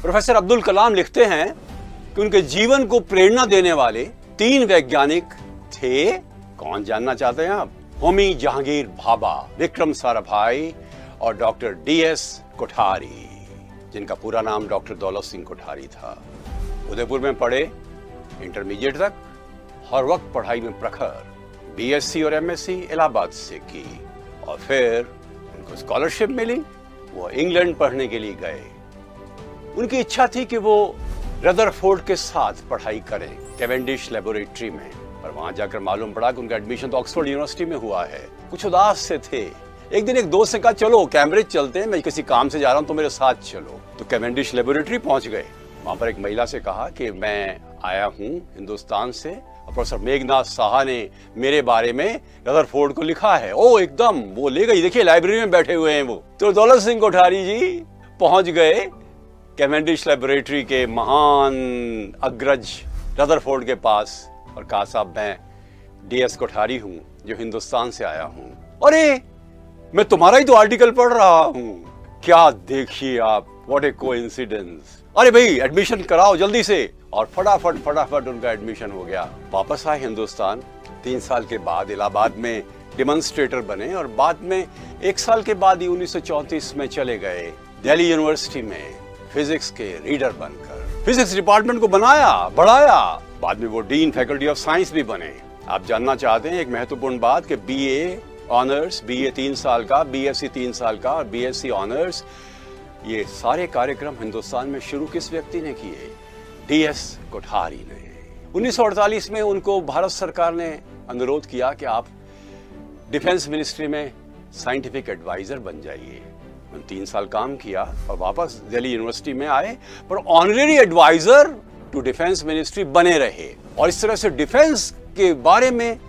Professor Abdul Kalam लिखते हैं कि उनके जीवन को प्रेरणा देने वाले 3 वैज्ञानिक थे। कौन जानना चाहते हैं आप? होमी जहांगीर भाभा, विक्रम साराभाई और डॉक्टर DS कोठारी, जिनका पूरा नाम डॉक्टर दौलत सिंह कोठारी था। उदयपुर में पढ़े इंटरमीडिएट तक, हर वक्त पढ़ाई में प्रखर। BSc और MSc इलाहाबाद से की और फिर उनको स्कॉलरशिप मिली, वो इंग्लैंड पढ़ने के लिए गए। उनकी इच्छा थी कि वो रदरफोर्ड के साथ पढ़ाई करें कैवेंडिश लेबोरेटरी में, पर वहां जाकर मालूम पड़ा कि उनका एडमिशन तो ऑक्सफोर्ड यूनिवर्सिटी में हुआ है। कुछ उदास से थे। एक दिन एक दोस्त ने कहा चलो कैम्ब्रिज चलते हैं, मैं किसी काम से जा रहा हूं तो मेरे साथ चलो। तो कैवेंडिश लेबोरेटरी पहुंच गए। वहां पर एक महिला से कहा कि मैं आया हूं हिंदुस्तान से और प्रोफेसर मेघनाथ साहा ने मेरे बारे में रदरफोर्ड को लिखा है। ओ एकदम, वो ले गई। देखिए लाइब्रेरी में बैठे हुए हैं वो। तो दौलत सिंह कोठारी जी पहुंच गए कैवेंडिश लेबोरेटरी के महान अग्रज रदरफोर्ड के पास और कहा साहब मैं DS कोठारी हूं जो हिंदुस्तान से आया हूं। अरे मैं तुम्हारा ही तो आर्टिकल पढ़ रहा हूं। क्या देखिए आप, व्हाट ए कोइंसिडेंस। अरे भाई एडमिशन कराओ जल्दी से। और फटाफट उनका एडमिशन हो गया। वापस आए हिंदुस्तान। 3 साल के बाद इलाहाबाद में डेमोन्स्ट्रेटर बने और बाद में 1 साल के बाद ही 1934 में चले गए दिल्ली यूनिवर्सिटी में फिजिक्स के रीडर बनकर। फिजिक्स डिपार्टमेंट को बनाया, बढ़ाया। बाद में वो डीन फैकल्टी ऑफ साइंस भी बने। आप जानना चाहते हैं एक महत्वपूर्ण बात कि BA ऑनर्स, BA 3 साल का, BSc 3 साल का और BSc ऑनर्स, ये सारे कार्यक्रम हिंदुस्तान में शुरू किस व्यक्ति ने किए? DS कोठारी ने। 1948 में उनको भारत सरकार ने अनुरोध किया कि आप डिफेंस मिनिस्ट्री में साइंटिफिक एडवाइजर बन जाइए। 3 साल काम किया और वापस दिल्ली यूनिवर्सिटी में आए, पर honorary adviser to defence ministry बने रहे। और इस तरह से डिफेंस के बारे में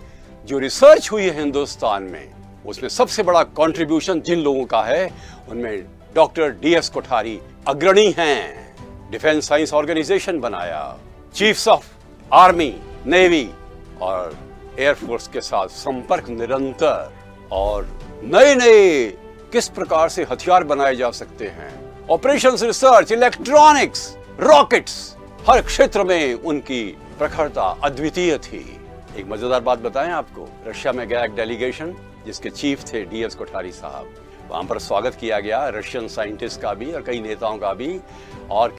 जो रिसर्च हुई है हिंदुस्तान में, उसमें सबसे बड़ा कंट्रीब्यूशन जिन लोगों का है उनमें डॉक्टर DS कोठारी अग्रणी हैं। डिफेंस साइंस ऑर्गेनाइजेशन बनाया, चीफ्स ऑफ आर्मी, नेवी और एयरफोर्स के साथ संपर्क निरंतर, और नए किस प्रकार से हथियार बनाए जा सकते हैं, ऑपरेशंस रिसर्च, इलेक्ट्रॉनिक्स, रॉकेट्स, हर क्षेत्र में उनकी प्रखरता अद्वितीय थी। एक मजेदार बात बताएं आपको, रशिया में गया एक डेलीगेशन जिसके चीफ थे DS कोठारी साहब। वहां पर स्वागत किया गया रशियन साइंटिस्ट का भी और कई नेताओं का भी। और